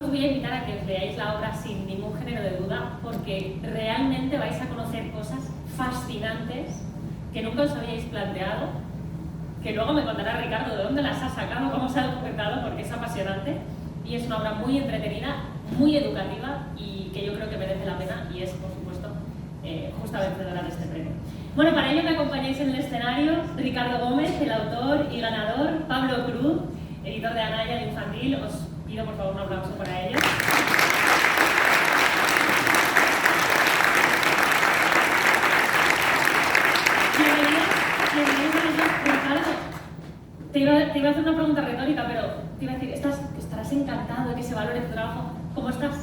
Os voy a invitar a que os leáis la obra sin ningún género de duda, porque realmente vais a conocer cosas fascinantes que nunca os habíais planteado, que luego me contará Ricardo de dónde las ha sacado, cómo se ha documentado, porque es apasionante y es una obra muy entretenida, muy educativa y que yo creo que merece la pena y es, por supuesto, justa vencedora de este premio. Bueno, para ello me acompañáis en el escenario Ricardo Gómez, el autor y ganador, Pablo Cruz, editor de Anaya de Infantil. Os pido por favor un aplauso para ellos. Te iba a hacer una pregunta retórica, pero te iba a decir, ¿estarás encantado de que se valore tu trabajo? ¿Cómo estás?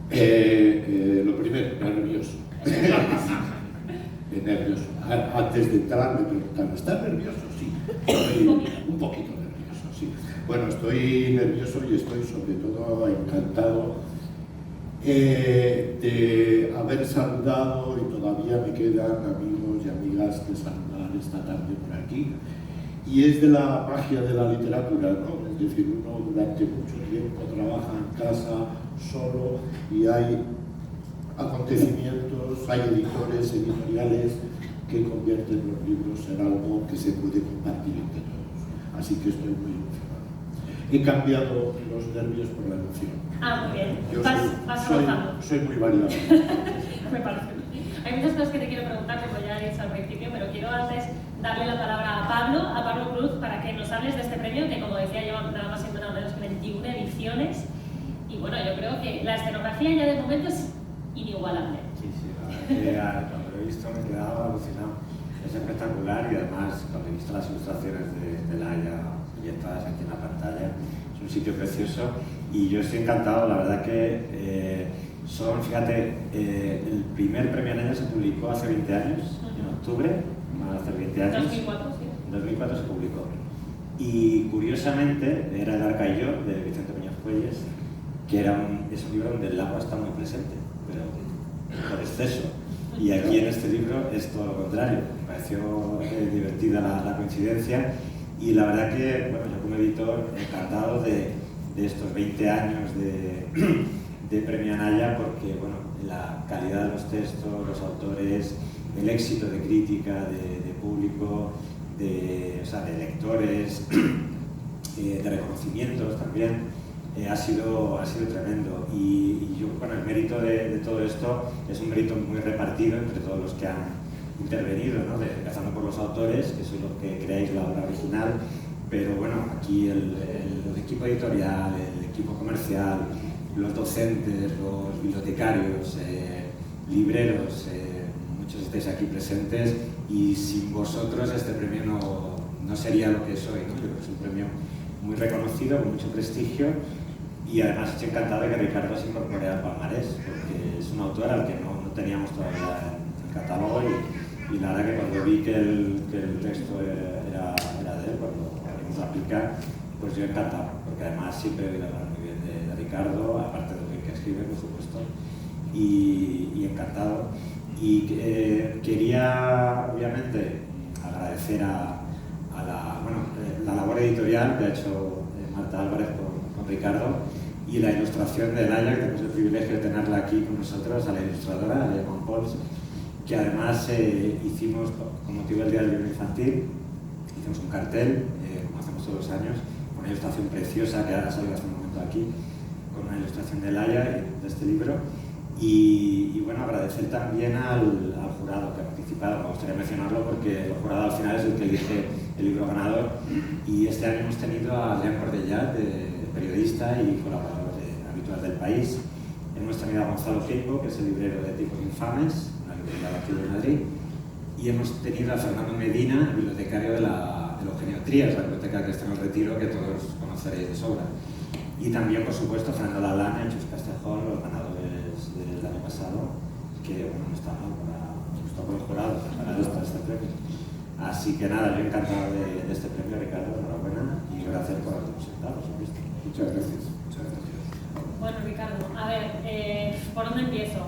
Lo primero, nervioso. Nervioso. Antes de entrar me preguntaron, ¿estás nervioso? Sí. Un poquito nervioso, sí. Bueno, estoy nervioso y estoy sobre todo encantado de haber saludado y todavía me quedan amigos y amigas que saludar esta tarde por aquí. Y es de la magia de la literatura, ¿no? Es decir, uno durante mucho tiempo trabaja en casa, solo, y hay acontecimientos, hay editores, editoriales que convierten los libros en algo que se puede compartir entre todos. Así que estoy muy emocionado. He cambiado los nervios por la emoción. Ah, muy bien. Yo vas avanzando. soy muy variable. Me parece. Hay muchas cosas que te quiero preguntar, como ya he dicho al principio, pero quiero antes darle la palabra a Pablo Cruz, para que nos hables de este premio, que como decía lleva nada más y nada menos que 21 ediciones. Y bueno, yo creo que la escenografía ya de momento es inigualable. Sí, la verdad que cuando lo he visto me he quedado alucinado. Es espectacular y además cuando he visto las ilustraciones de Laia proyectadas aquí en la pantalla, es un sitio precioso y yo estoy encantado. La verdad que fíjate, el primer premio Anaya se publicó hace 20 años, en octubre, van a hacer 20 años. 2004, sí. En 2004 se publicó. Y curiosamente, era El Arca y yo, de Vicente Peñas Puelles, que es un libro donde el agua está muy presente, pero por exceso. Y aquí en este libro es todo lo contrario. Me pareció divertida la coincidencia y la verdad que, bueno, yo como editor encantado de estos 20 años de Premio Anaya, porque bueno, la calidad de los textos, los autores, el éxito de crítica, de público, de lectores, de reconocimientos también, ha sido tremendo. Y yo, bueno, el mérito de todo esto es un mérito muy repartido entre todos los que han intervenido, ¿no? Empezando por los autores, que sois los que creáis la obra original, pero bueno, aquí el equipo editorial, el equipo comercial, los docentes, los bibliotecarios, libreros, muchos estáis aquí presentes y sin vosotros este premio no sería lo que es hoy, ¿no? Creo que es un premio muy reconocido, con mucho prestigio y además estoy encantado de que Ricardo se incorpore al palmarés, porque es un autor al que no teníamos todavía en el catálogo y la verdad que cuando vi que el texto era de él, cuando abrimos la plica, pues yo encantado, porque además siempre he oído hablar muy bien de Ricardo, aparte de lo que escribe, por supuesto, y encantado. Y quería, obviamente, agradecer a la labor editorial que ha hecho Marta Álvarez con Ricardo y la ilustración de Laia, que tenemos el privilegio de tenerla aquí con nosotros, a la ilustradora, a Laia Monpols, que además hicimos, con motivo del Día del Libro Infantil, hicimos un cartel, como hacemos todos los años, con una ilustración preciosa que ha salido hace un momento aquí, con una ilustración de Laia, de este libro. Y bueno, agradecer también al jurado que ha participado. Me gustaría mencionarlo porque el jurado al final es el que elige el libro ganador y este año hemos tenido a León Cordellat, periodista y colaborador habitual del País. Hemos tenido a Gonzalo Queipo, que es el librero de Tipos Infames, una librería de aquí de Madrid, y hemos tenido a Fernando Medina, el bibliotecario de Eugenio Trías, la biblioteca que está en el Retiro, que todos conoceréis de sobra. Y también, por supuesto, Fernando Lalana y Chus Castejón, los ganadores del año pasado, que bueno, no está mal por el jurado para este premio. Así que nada, yo encantado de este premio, Ricardo, enhorabuena y gracias por habernos presentado, por supuesto. Muchas gracias. Bueno, Ricardo, a ver, ¿por dónde empiezo?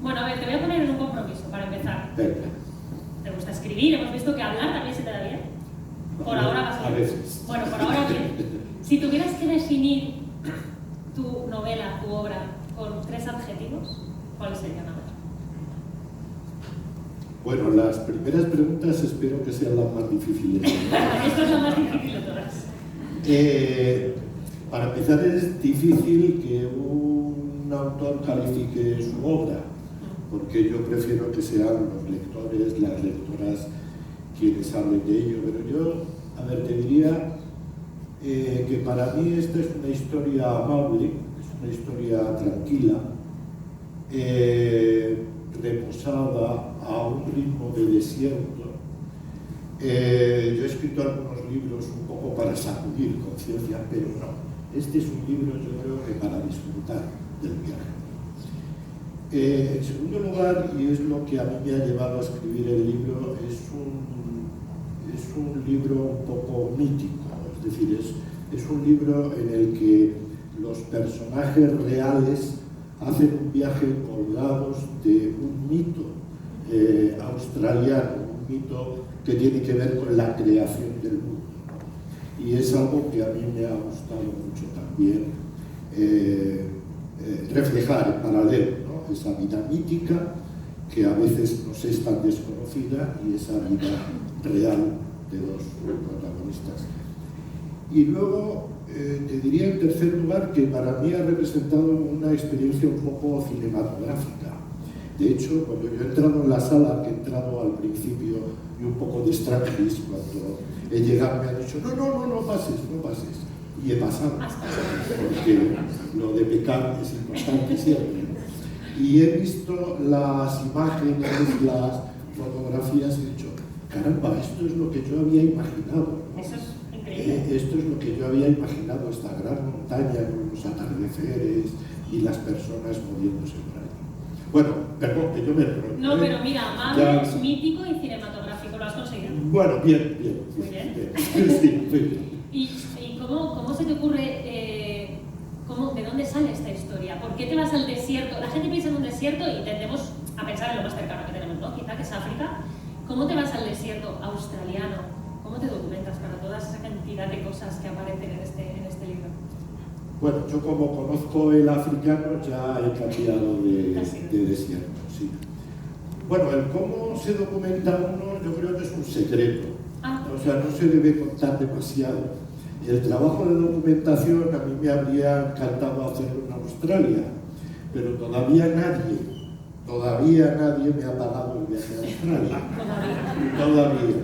Bueno, a ver, te voy a poner en un compromiso para empezar. ¿Te gusta escribir? Hemos visto que hablar también se te da bien. Por ahora vas bien. A veces. Bueno, por ahora bien. Si tuvieras que definir tu novela, tu obra, con 3 adjetivos, ¿cuáles serían? A ver. Bueno, las primeras preguntas espero que sean las más difíciles. Esto es lo más difícil de todas. Para empezar, es difícil que un autor califique su obra, porque yo prefiero que sean los lectores, las lectoras quienes hablen de ello, pero yo, a ver, te diría que para mí esta es una historia amable, es una historia tranquila, reposada, a un ritmo de desierto. Yo he escrito algunos libros un poco para sacudir conciencia, pero no. Este es un libro, yo creo que para disfrutar del viaje. En segundo lugar, y es lo que a mí me ha llevado a escribir el libro, es un libro un poco mítico, es decir, es un libro en el que los personajes reales hacen un viaje colgados de un mito australiano, un mito que tiene que ver con la creación del mundo. Y es algo que a mí me ha gustado mucho también reflejar en paralelo, ¿no? Esa vida mítica que a veces nos es tan desconocida y esa vida real de los protagonistas. Y luego te diría en tercer lugar que para mí ha representado una experiencia un poco cinematográfica. De hecho, cuando yo he entrado en la sala, que he entrado al principio y un poco de extranjis, cuando he llegado me han dicho no pases. Y he pasado, porque lo de pecar es importante siempre, ¿no? Y he visto las imágenes, las fotografías y he dicho, caramba, esto es lo que yo había imaginado, ¿no? Eso es increíble. Esto es lo que yo había imaginado, esta gran montaña con los atardeceres y las personas moviéndose por ahí. Bueno, perdón, que yo me enrollo. No, pero mira, amable, mítico y cinematográfico, lo has conseguido. Bueno, bien. Muy bien. Sí, muy bien. ¿Y cómo se te ocurre, de dónde sale esta historia? ¿Por qué te vas al desierto? La gente piensa en un desierto y tendemos a pensar en lo más cercano que tenemos, ¿no? Quizá que es África. ¿Cómo te vas al desierto australiano? ¿Cómo te documentas para toda esa cantidad de cosas que aparecen en este libro? Bueno, yo como conozco el africano ya he cambiado de desierto, sí. Bueno, el cómo se documenta uno yo creo que es un secreto. O sea, no se debe contar demasiado. El trabajo de documentación a mí me habría encantado hacerlo en Australia, pero todavía nadie me ha pagado el viaje a Australia. Todavía.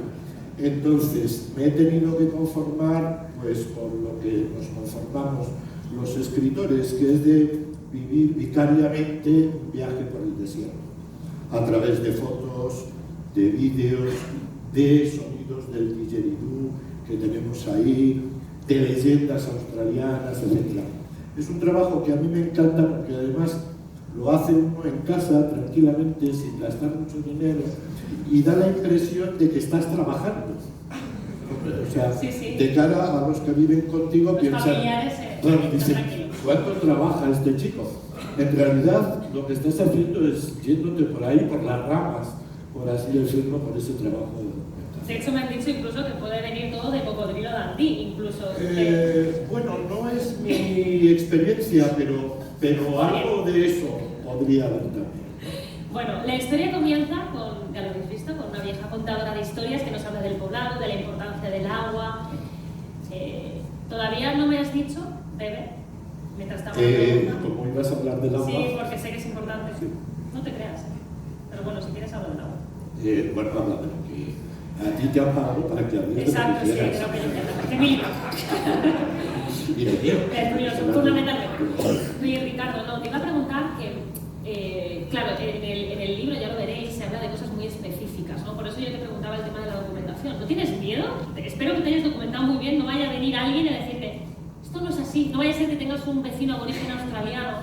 Entonces, me he tenido que conformar pues con lo que nos conformamos los escritores, que es de vivir vicariamente un viaje por el desierto, a través de fotos, de vídeos, de sonidos del didgeridoo que tenemos ahí, de leyendas australianas, etc. Es un trabajo que a mí me encanta porque además lo hace uno en casa tranquilamente, sin gastar mucho dinero, y da la impresión de que estás trabajando. O sea, sí. De cara a los que viven contigo, los piensan, dicen, ¿cuánto trabaja este chico? En realidad, lo que estás haciendo es yéndote por ahí, por las ramas, por así decirlo, por ese trabajo de documentación. De hecho, me han dicho incluso que puede venir todo de Cocodrilo Dundee, incluso. Bueno, no es mi experiencia, pero algo de eso podría haber también. Bueno, la historia comienza con, ya lo habéis visto, con una vieja contadora de historias que nos habla del poblado, de la importancia del agua. Todavía no me has dicho, Bebe, mientras estaba hablando. ¿Cómo ibas a hablar del agua? Sí, porque sé que es importante. Sí. No te creas, pero bueno, si quieres hablar del agua. Bueno, habla de lo que a ti te han pagado para que hables. Exacto, sí, creo que lo entiendo. ¡Qué mío! Y el mío. Es curioso, fundamentalmente. Oye, Ricardo, no, te iba a preguntar que, claro, en el libro, ya lo veréis, se habla de cosas muy específicas, ¿no? Por eso yo te preguntaba el tema de la documentación. ¿No tienes miedo? Espero que te hayas documentado muy bien, no vaya a venir alguien a decirte, esto no es así, no vaya a ser que tengas un vecino aborigen australiano,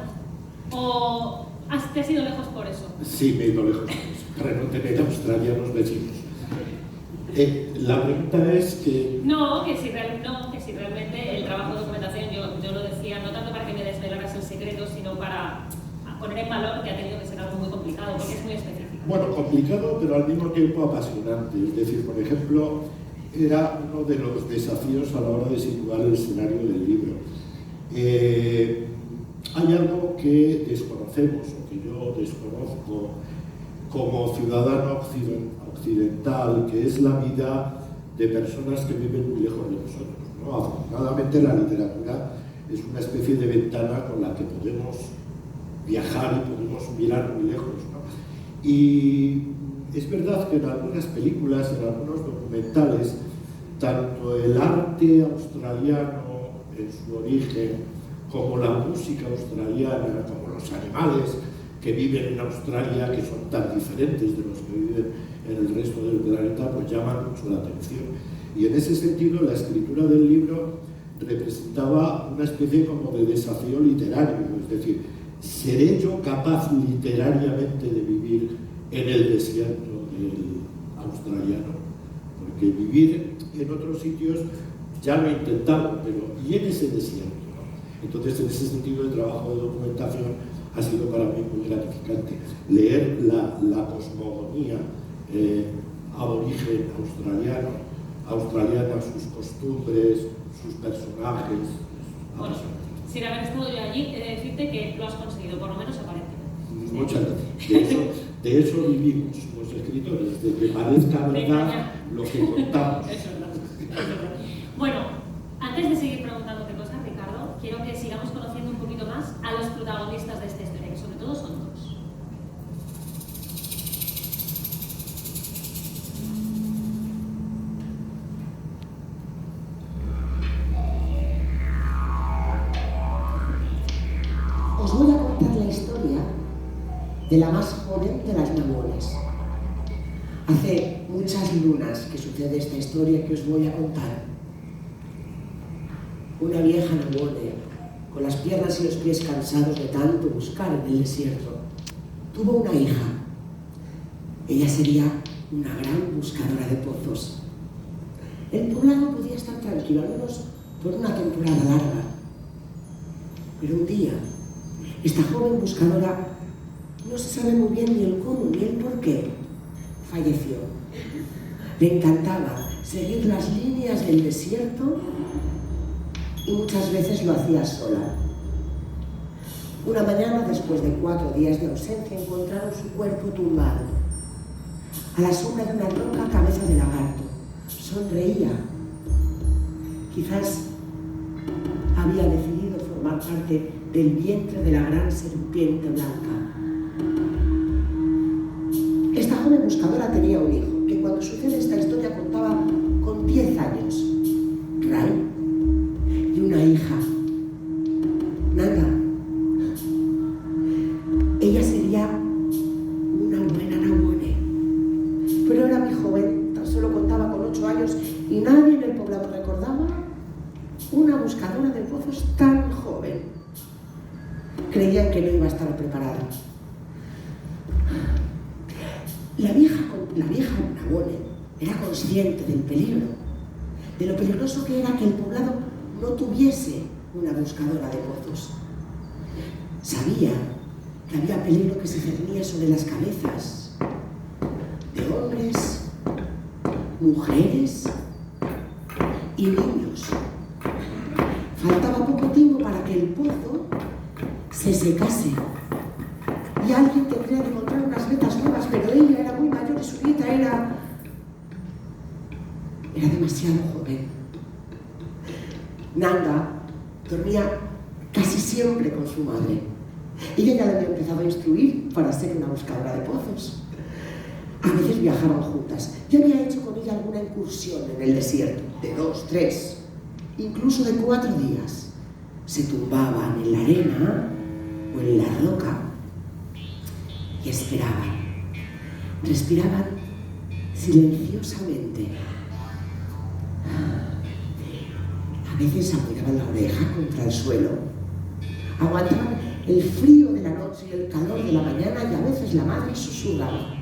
o te has ido lejos por eso. Sí, me he ido lejos por eso, para no tener australianos vecinos. La pregunta es que... No, que si realmente el trabajo de documentación, yo lo decía, no tanto para que me desvelaras el secreto, sino para poner en valor que ha tenido que ser algo muy complicado, porque es muy específico. Bueno, complicado, pero al mismo tiempo apasionante. Es decir, por ejemplo, era uno de los desafíos a la hora de situar el escenario del libro. hay algo que desconocemos o que yo desconozco como ciudadano occidental, que es la vida de personas que viven muy lejos de nosotros, ¿no? Afortunadamente la literatura es una especie de ventana con la que podemos viajar y podemos mirar muy lejos, ¿no? Y es verdad que en algunas películas, en algunos documentales, tanto el arte australiano en su origen, como la música australiana, como los animales que viven en Australia, que son tan diferentes de los que viven en el resto del planeta, pues llaman mucho la atención. Y en ese sentido, la escritura del libro representaba una especie como de desafío literario, es decir, ¿seré yo capaz literariamente de vivir en el desierto del australiano? Porque vivir en otros sitios ya lo he intentado, pero ¿y en ese desierto? Entonces, en ese sentido, el trabajo de documentación ha sido para mí muy gratificante. Leer la cosmogonía aborigen australiana, sus costumbres, sus personajes. Bueno, sin haber estado yo allí, he de decirte que lo has conseguido, por lo menos aparentemente. Muchas gracias. De eso vivimos los escritores, de que parezca verdad lo que contamos. Es verdad. Bueno, antes de seguir preguntándote cosas, Ricardo, quiero que sigamos conociendo un poquito más a los protagonistas de esta historia, que sobre todo son dos. Os voy a contar la historia de la más joven de las nahuoles. Hace muchas lunas que sucede esta historia que os voy a contar. Una vieja nahuole, con las piernas y los pies cansados de tanto buscar en el desierto, tuvo una hija. Ella sería una gran buscadora de pozos. El poblado podía estar tranquilo, al menos por una temporada larga. Pero un día, esta joven buscadora, no se sabe muy bien ni el cómo ni el por qué, falleció. Le encantaba seguir las líneas del desierto y muchas veces lo hacía sola. Una mañana, después de 4 días de ausencia, encontraron su cuerpo tumbado, a la sombra de una roca cabeza de lagarto. Sonreía. Quizás había decidido formar parte del vientre de la gran serpiente blanca. Esta joven buscadora tenía un hijo, que cuando sucede esta historia contaba con 10 años, Ray, y una hija, Nanga. Ella sería una buena nahuole, pero era muy joven, tan solo contaba con 8 años y nadie en el poblado recordaba una buscadora de pozos tan joven. Creían que no iba a estar preparada. La vieja nahuole era consciente del peligro, de lo peligroso que era que el poblado no tuviese una buscadora de pozos. Sabía que había peligro que se cernía sobre las cabezas de hombres, mujeres y niños. Faltaba poco tiempo para que el pozo se secase y alguien tendría que encontrar unas vetas nuevas, pero ella era muy mayor y su nieta era demasiado joven. Nanga dormía casi siempre con su madre. Ella ya le había empezado a instruir para ser una buscadora de pozos. A veces viajaban juntas. Ya había hecho con ella alguna incursión en el desierto, de 2, 3, incluso de 4 días. Se tumbaban en la arena o en la roca y esperaban. Respiraban silenciosamente. A veces apoyaban la oreja contra el suelo. Aguantaban el frío de la noche y el calor de la mañana y a veces la madre susurraba.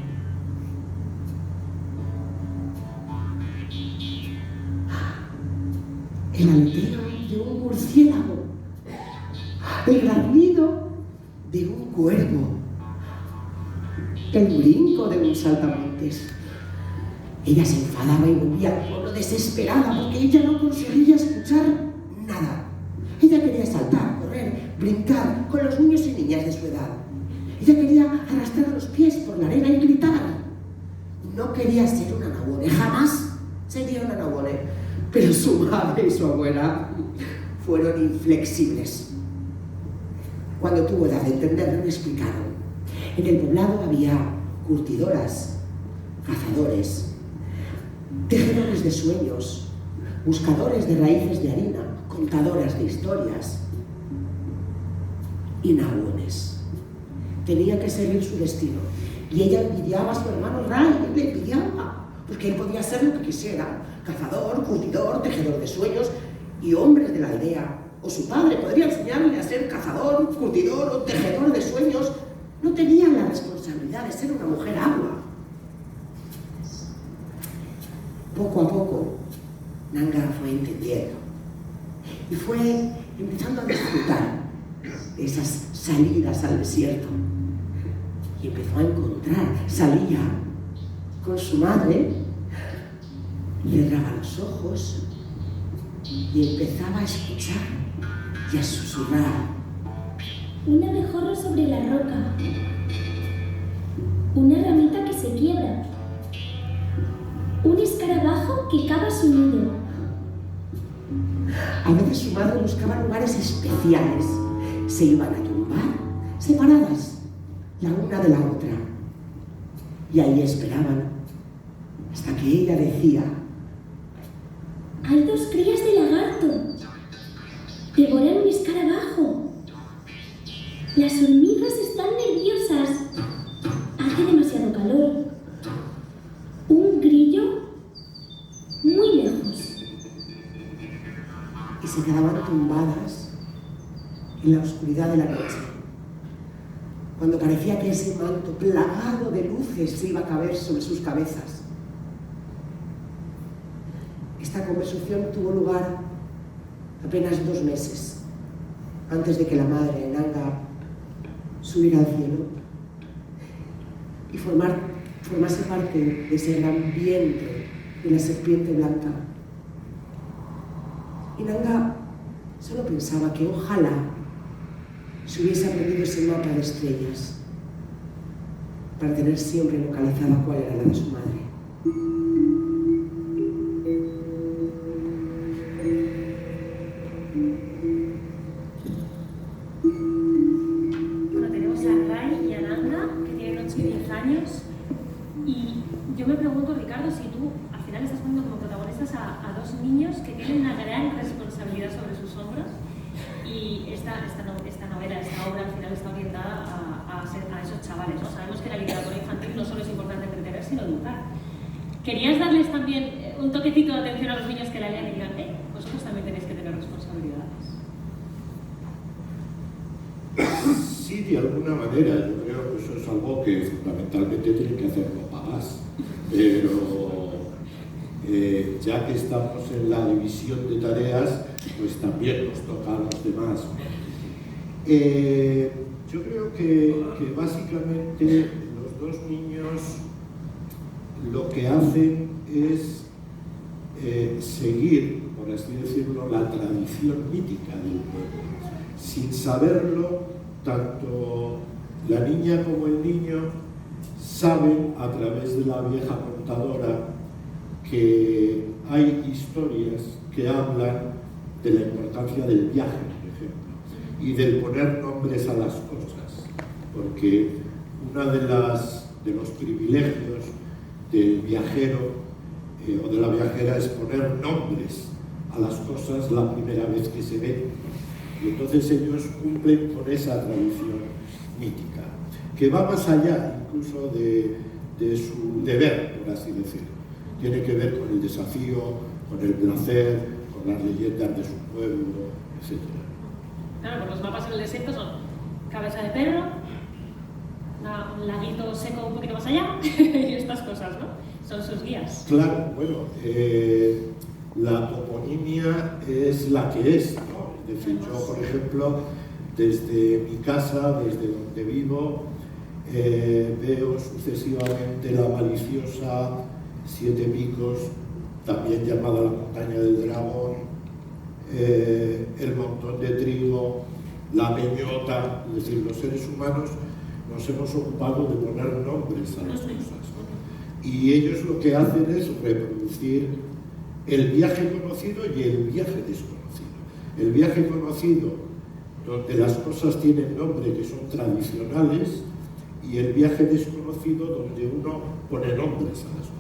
El aleteo de un murciélago, el graznido de un cuervo, el brinco de un saltamontes. Ella se enfadaba y volvía al pueblo desesperada porque ella no conseguía escuchar nada. Ella quería saltar, correr, brincar con los Ella quería arrastrar los pies por la arena y gritar. No quería ser una Nabone, jamás sería una Nabone. Pero su madre y su abuela fueron inflexibles. Cuando tuvo edad de entenderlo, me explicaron. En el poblado había curtidoras, cazadores, tejedores de sueños, buscadores de raíces de harina, contadoras de historias y nahuones. Tenía que seguir su destino. Y ella envidiaba a su hermano Ray, le envidiaba, porque él podía ser lo que quisiera, cazador, curtidor, tejedor de sueños, y hombres de la aldea, o su padre, podría enseñarle a ser cazador, curtidor o tejedor de sueños. No tenía la responsabilidad de ser una mujer agua. Poco a poco, Nanga fue entendiendo y fue empezando a disfrutar de esas salidas al desierto. Y empezó a encontrar, salía con su madre, cerraba los ojos y empezaba a escuchar y a susurrar. Un abejorro sobre la roca, una ramita que se quiebra, un escarabajo que cava su nido. A veces su madre buscaba lugares especiales. Se iban a tumbar, separadas, la una de la otra. Y ahí esperaban, hasta que ella decía: Hay 2 crías de lagarto. Devoran un escarabajo. Las hormigas están nerviosas. Hace demasiado calor. Un grillo muy lejos. Y se quedaban tumbadas en la oscuridad de la noche, cuando parecía que ese manto plagado de luces se iba a caer sobre sus cabezas. Esta conversación tuvo lugar apenas 2 meses antes de que la madre de Nanga subiera al cielo y formase parte de ese gran vientre de la serpiente blanca. Y Nanga solo pensaba que ojalá se hubiese aprendido ese mapa de estrellas para tener siempre localizada cuál era la de su madre. Bueno, tenemos a Ray y a Nanga, que tienen 8 y 10 años. Y yo me pregunto, Ricardo, si tú al final estás poniendo como protagonistas a 2 niños que tienen una gran responsabilidad sobre sus hombros. Y esta novela, esta obra al final está orientada a esos chavales, ¿no? Sabemos que la literatura infantil no solo es importante entretener, sino educar. ¿Querías darles también un toquecito de atención a los niños que la lean y digan, vosotros también tenéis que tener responsabilidades? Sí, de alguna manera. Yo creo que eso es algo que fundamentalmente tienen que hacer los papás. Pero ya que estamos en la división de tareas, pues también nos toca a los demás. Yo creo que básicamente los 2 niños lo que hacen es seguir, por así decirlo, la tradición mítica del pueblo. Sin saberlo, tanto la niña como el niño saben a través de la vieja contadora que hay historias que hablan de la importancia del viaje, por ejemplo, y del poner nombres a las cosas, porque uno de los privilegios del viajero o de la viajera es poner nombres a las cosas la primera vez que se ven. Y entonces ellos cumplen con esa tradición mítica, que va más allá incluso de su deber, por así decirlo. Tiene que ver con el desafío, con el placer, con las leyendas de su pueblo, etc. Claro, pues los mapas en el desierto son cabeza de perro, un laguito seco un poquito más allá y estas cosas, ¿no? Son sus guías. Claro, bueno, la toponimia es la que es, ¿no? Es decir, yo, por ejemplo, desde mi casa, desde donde vivo, veo sucesivamente la maliciosa 7 Picos, también llamada la montaña del dragón, el montón de trigo, la peñota. Es decir, los seres humanos nos hemos ocupado de poner nombres a las cosas, ¿no? Y ellos lo que hacen es reproducir el viaje conocido y el viaje desconocido. El viaje conocido, donde las cosas tienen nombre, que son tradicionales, y el viaje desconocido, donde uno pone nombres a las cosas.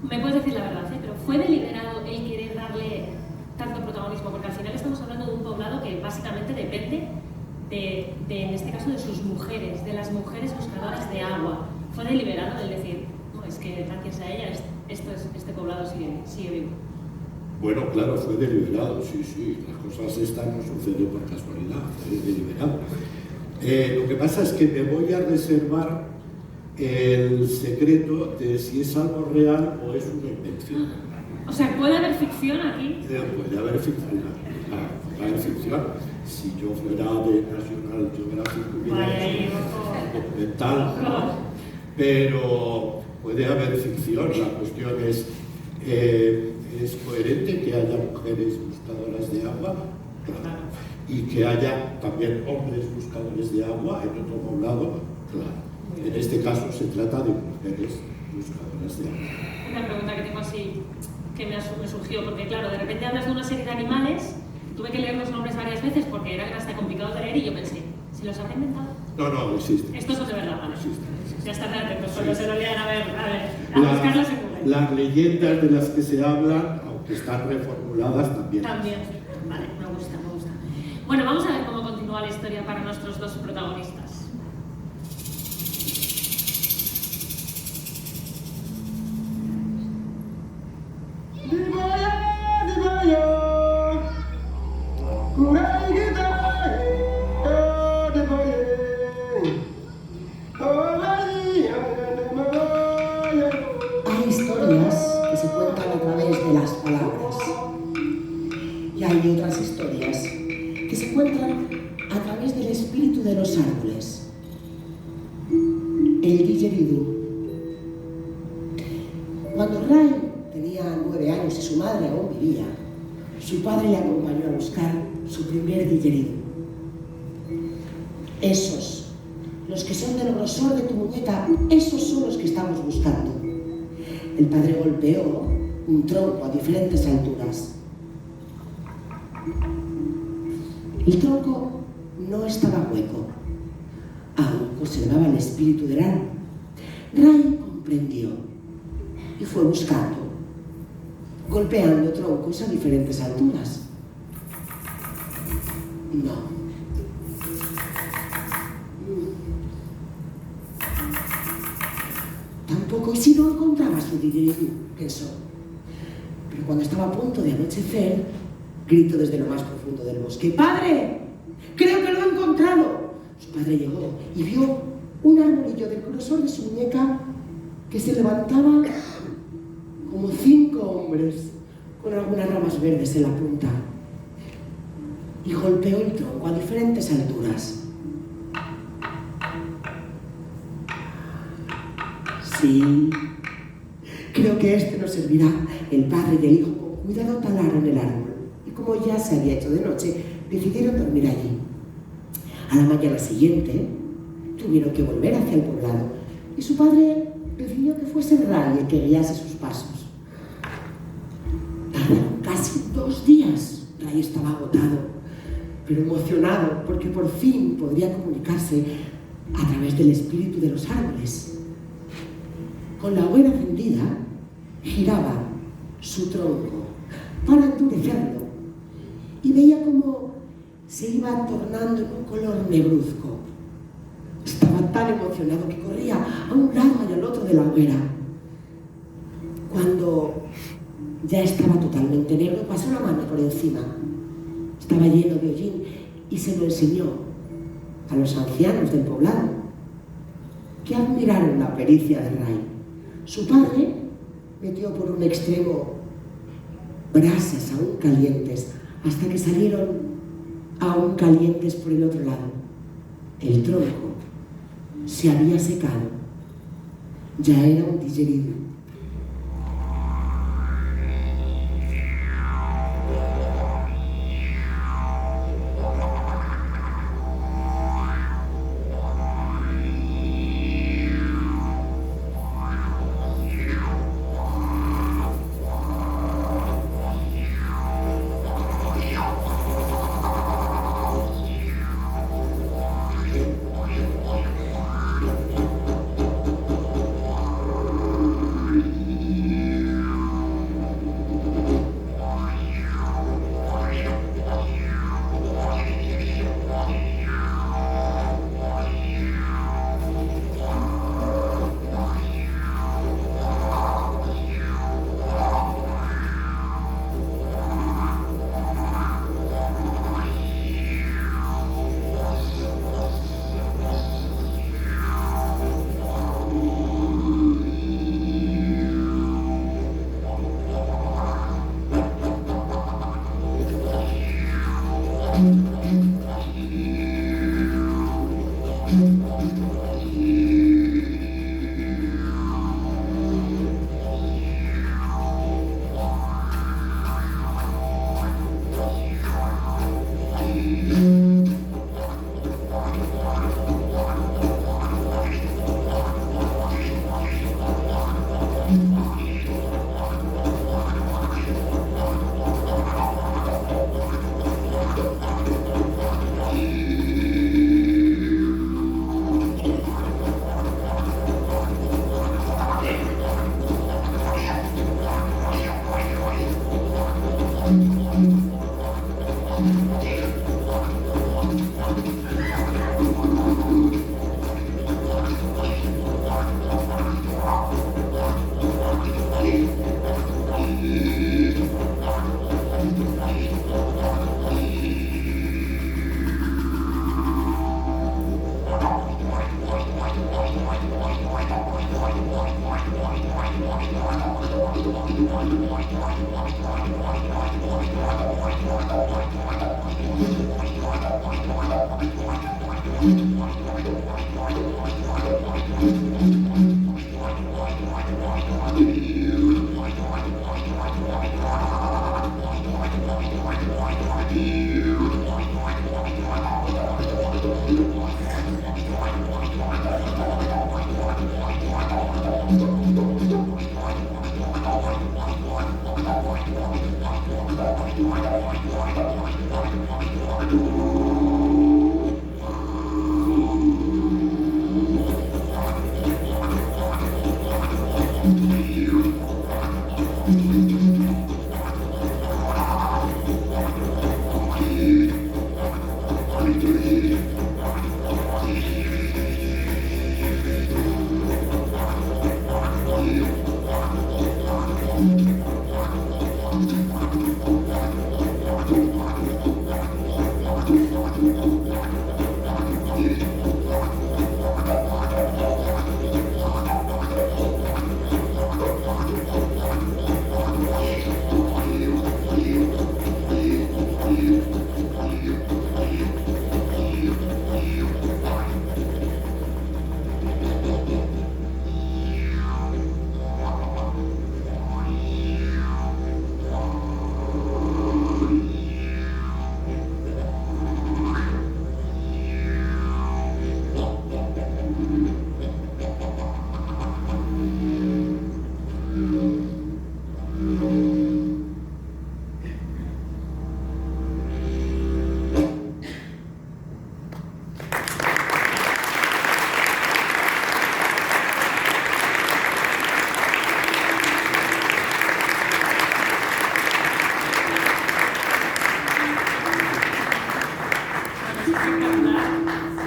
Me puedes decir la verdad, pero ¿fue deliberado el querer darle tanto protagonismo? Porque al final estamos hablando de un poblado que básicamente depende de, en este caso, de sus mujeres, de las mujeres buscadoras de agua. ¿Fue deliberado el decir, no, es que gracias a ellas este poblado sigue vivo? Bueno, claro, fue deliberado, sí, las cosas estas no suceden por casualidad, fue deliberado. Lo que pasa es que me voy a reservar el secreto de si es algo real o es una invención. O sea, ¿puede haber ficción aquí? Puede haber ficción, claro, puede haber ficción. Si yo fuera de National Geographic hubiera documental, ¿no? Pero puede haber ficción. La cuestión es coherente que haya mujeres buscadoras de agua, claro, y que haya también hombres buscadores de agua en otro poblado, claro. En este caso se trata de mujeres buscadoras de agua. Una pregunta que tengo así, que me surgió, porque claro, de repente hablas de una serie de animales, tuve que leer los nombres varias veces porque eran hasta complicados de leer y yo pensé, ¿se los habrá inventado? No existen. Estos son de verdad, ¿vale? Existen. Ya están atentos, cuando se lo lean a buscarlos en Google. Las leyendas de las que se hablan, aunque están reformuladas, también. También, vale, me gusta. Bueno, vamos a ver cómo continúa la historia para nuestros dos protagonistas. Hay historias que se cuentan a través de las palabras y hay otras historias que se cuentan a través del espíritu de los árboles. El didgeridoo. Cuando Ray tenía 9 años y su madre aún vivía, su padre le acompañó a buscar su primer didgeridoo. Esos, los que son del grosor de tu muñeca, esos son los que estamos buscando. El padre golpeó un tronco a diferentes alturas. El tronco no estaba hueco, aún conservaba el espíritu del árbol. Ray comprendió y fue buscando, golpeando troncos a diferentes alturas. No. Tampoco, y si no encontraba su didgeridoo, pensó. Pero cuando estaba a punto de anochecer, gritó desde lo más profundo del bosque: ¡Padre! ¡Creo que lo he encontrado! Su padre llegó y vio un arbolillo del grosor de su muñeca que se levantaba como 5 hombres con algunas ramas verdes en la punta, y golpeó el tronco a diferentes alturas. Sí, creo que este nos servirá. El padre y el hijo con cuidado talaron el árbol, y como ya se había hecho de noche, decidieron dormir allí. A la mañana siguiente, tuvieron que volver hacia el poblado, y su padre decidió que fuese Ray el que guiase sus pasos. Tardaron casi 2 días. Ray estaba agotado, pero emocionado porque por fin podría comunicarse a través del espíritu de los árboles. Con la hoguera encendida, giraba su tronco para endurecerlo y veía cómo se iba tornando en un color negruzco. Estaba tan emocionado que corría a un lado y al otro de la hoguera. Cuando ya estaba totalmente negro, pasó la mano por encima. Estaba lleno de hollín y se lo enseñó a los ancianos del poblado, que admiraron la pericia de Ray. Su padre metió por un extremo brasas aún calientes hasta que salieron aún calientes por el otro lado. El tronco se había secado. Ya era un didgeridoo.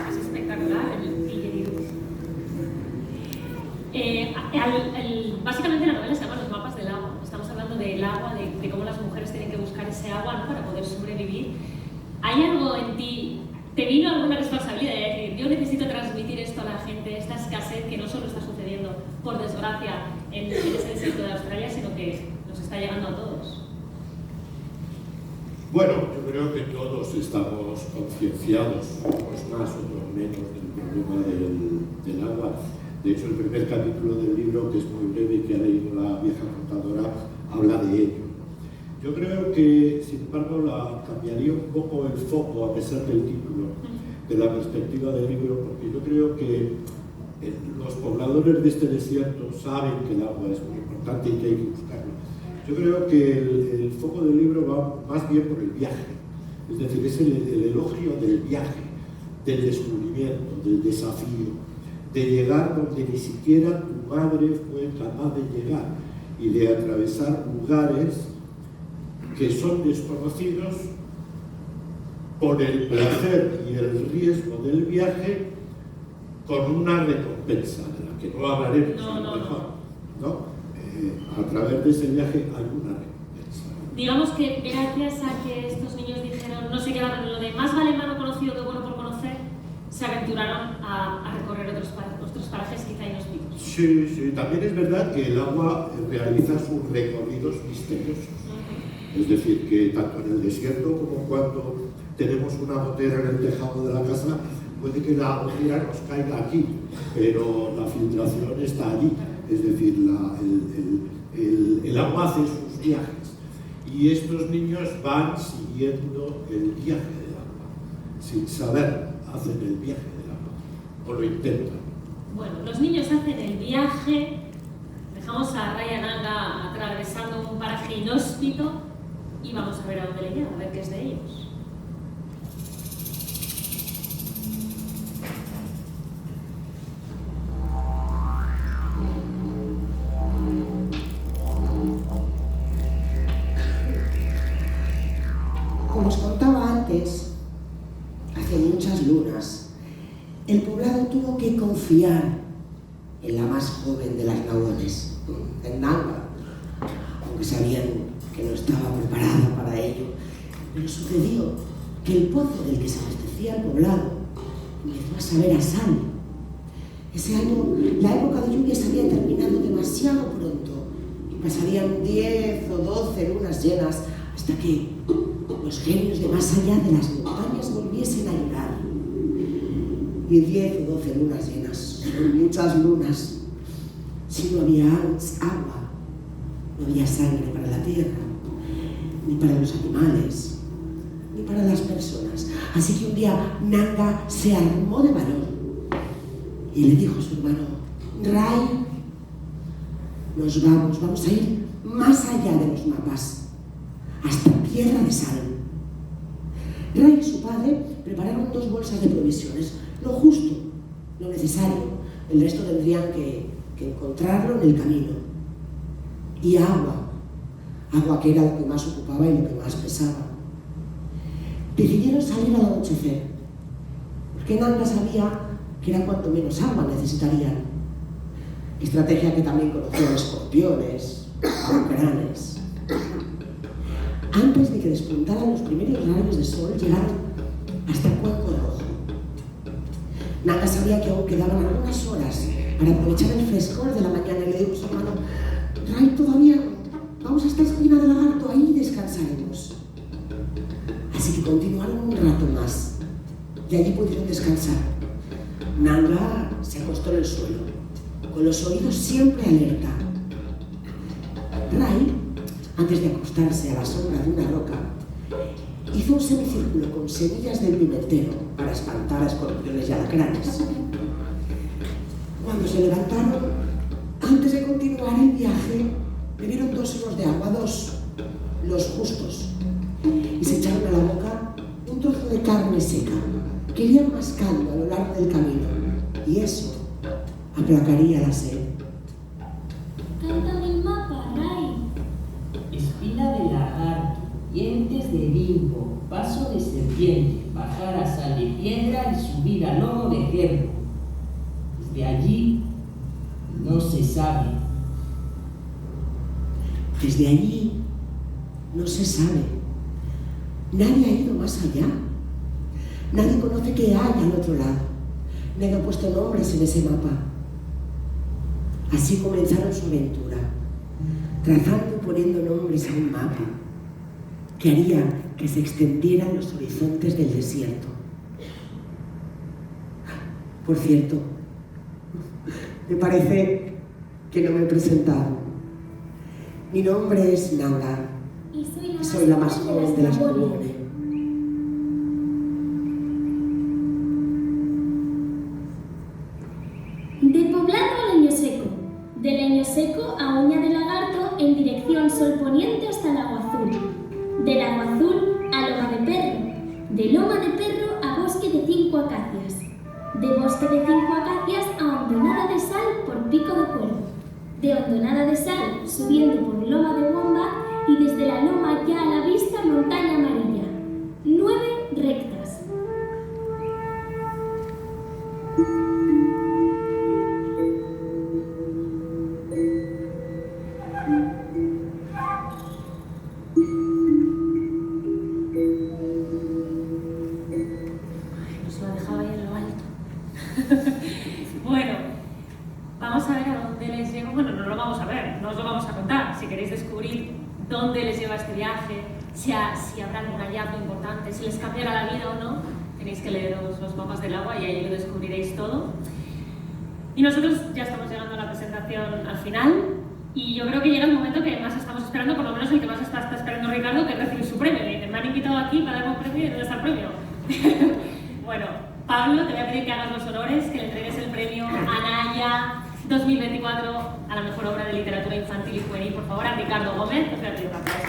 Es espectacular el Pillerín. Básicamente la novela se llama Los mapas del agua. Estamos hablando del agua, de cómo las mujeres tienen que buscar ese agua, ¿no?, para poder sobrevivir. ¿Hay algo en ti, te vino alguna responsabilidad de decir, yo necesito transmitir esto a la gente, esta escasez que no solo está sucediendo, por desgracia, en ese desierto de Australia, sino que nos está llegando a todos? Bueno, yo creo que todos estamos concienciados, unos más, otros menos, del problema del agua. De hecho, el primer capítulo del libro, que es muy breve, que ha leído la vieja contadora, habla de ello. Yo creo que, sin embargo, cambiaría un poco el foco, a pesar del título, de la perspectiva del libro, porque yo creo que los pobladores de este desierto saben que el agua es muy importante y que hay que buscarlo. Yo creo que el foco del libro va más bien por el viaje, es decir, es el elogio del viaje, del descubrimiento, del desafío, de llegar donde ni siquiera tu madre fue capaz de llegar y de atravesar lugares que son desconocidos por el placer y el riesgo del viaje, con una recompensa de la que no hablaremos mejor, ¿no? A través de ese viaje hay una recompensa. Digamos que gracias a que estos niños dijeron, no se quedaron en lo de más vale malo conocido que bueno por conocer, se aventuraron a recorrer otros parajes quizá inhóspitos. Sí, también es verdad que el agua realiza sus recorridos misteriosos. Es decir, que tanto en el desierto como cuando tenemos una gotera en el tejado de la casa, puede que la gotera nos caiga aquí, pero la filtración está allí. Es decir, el agua hace sus viajes y estos niños van siguiendo el viaje del agua. Sin saber, hacen el viaje del agua, o lo intentan. Bueno, los niños hacen el viaje, dejamos a Ryan Anga atravesando un paraje inhóspito y vamos a ver a dónde le lleva, a ver qué es de ellos. Como os contaba antes, hace muchas lunas, el poblado tuvo que confiar en la más joven de las nahuones, en Nanga, aunque sabían que no estaba preparada para ello. Pero sucedió que el pozo del que se abastecía el poblado empezó a saber a sal. Ese año la época de lluvias había terminado demasiado pronto y pasarían 10 o 12 lunas llenas hasta que los genios de más allá de las montañas volviesen a llorar. Y 10 o 12 lunas llenas son muchas lunas. Si no había agua, no había sangre para la tierra, ni para los animales, ni para las personas. Así que un día Nanga se armó de valor y le dijo a su hermano: Rai, nos vamos a ir más allá de los mapas, hasta Tierra de Sal. Rai y su padre prepararon 2 bolsas de provisiones, lo justo, lo necesario. El resto tendrían que encontrarlo en el camino. Y agua que era lo que más ocupaba y lo que más pesaba. Decidieron salir al anochecer, porque Nanga sabía que era cuanto menos agua necesitarían. Estrategia que también conocían escorpiones, alacranes. Antes de que despuntaran los primeros rayos de sol, llegaron hasta el Cuenco Rojo. Nanga sabía que aún quedaban algunas horas para aprovechar el frescor de la mañana y le dijo a su hermano: Rai, todavía vamos hasta Espina de Lagarto, ahí descansaremos. Así que continuaron un rato más y allí pudieron descansar. Nanga se acostó en el suelo, con los oídos siempre alerta. Rai, antes de acostarse a la sombra de una roca, hizo un semicírculo con semillas del pimentero para espantar a escorpiones y alacranes. Cuando se levantaron, antes de continuar el viaje, bebieron 2 sorbos de agua, 2, los justos, y se echaron a la boca un trozo de carne seca que irían mascando a lo largo del camino, y eso aplacaría la sed. Cántame el mapa, Rai. Espina de lagarto, dientes de bimbo, paso de serpiente, bajar a sal de piedra y subir a lomo de cerdo. Desde allí no se sabe. Desde allí no se sabe. Nadie ha ido más allá. Nadie conoce qué hay al otro lado. Nadie ha puesto nombres en ese mapa. Así comenzaron su aventura, trazando y poniendo nombres a un mapa que haría que se extendieran los horizontes del desierto. Por cierto, me parece que no me he presentado. Mi nombre es Nanga. Y Soy la más joven de las Nahuones. De Poblado a Leño Seco. De Leño Seco a Uña de Lagarto en dirección sol poniente hasta el Agua Azul. Del Agua Azul a Loma de Perro. De Loma de Perro a Bosque de 5 acacias. De Bosque de 5 acacias a Hondonada de Sal por Pico de Cuervo. De Hondonada de Sal subiendo por Loma de Bomba y desde la loma ya a la vista Montaña Amarilla. 9 rectas. Nos lo ha dejado ahí en lo alto. Bueno, vamos a ver a dónde les llevo. Bueno, no lo vamos a ver, no os lo vamos a contar. Si queréis descubrir dónde les lleva este viaje, si habrá algún hallazgo importante, si les cambiará la vida o no, tenéis que leeros los mapas del agua y ahí lo descubriréis todo. Y nosotros ya estamos llegando a la presentación al final y yo creo que llega el momento que más estamos esperando, por lo menos el que más está esperando Ricardo, que es recibir su premio. Me han invitado aquí para darme un premio y ¿dónde está el premio? Bueno, Pablo, te voy a pedir que hagas los honores, que le entregues el premio Anaya 2024 a la mejor obra de literatura infantil y juvenil, por favor, a Ricardo Gómez. Os voy a pedir un aplauso.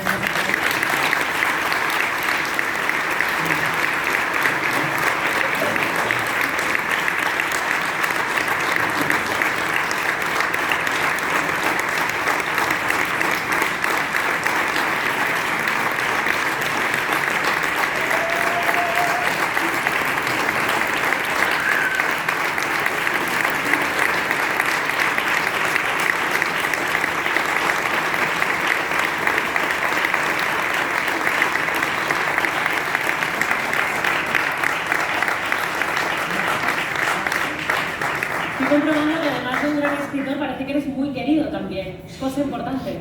Estoy comprobando que además de un gran escritor parece que eres muy querido también. Cosa importante.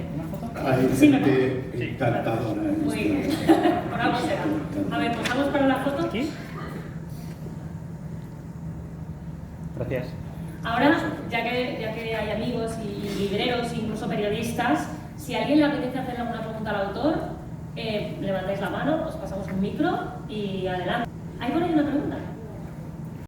Hay Sí, me gente encantadora en Muy bien. esto. Por algo será. A ver, pues vamos para la foto. ¿Aquí? Gracias. Ahora, ya que hay amigos y libreros, incluso periodistas, si a alguien le apetece hacer alguna pregunta al autor, levantáis la mano, os pasamos un micro y adelante. ¿Hay por ahí una pregunta?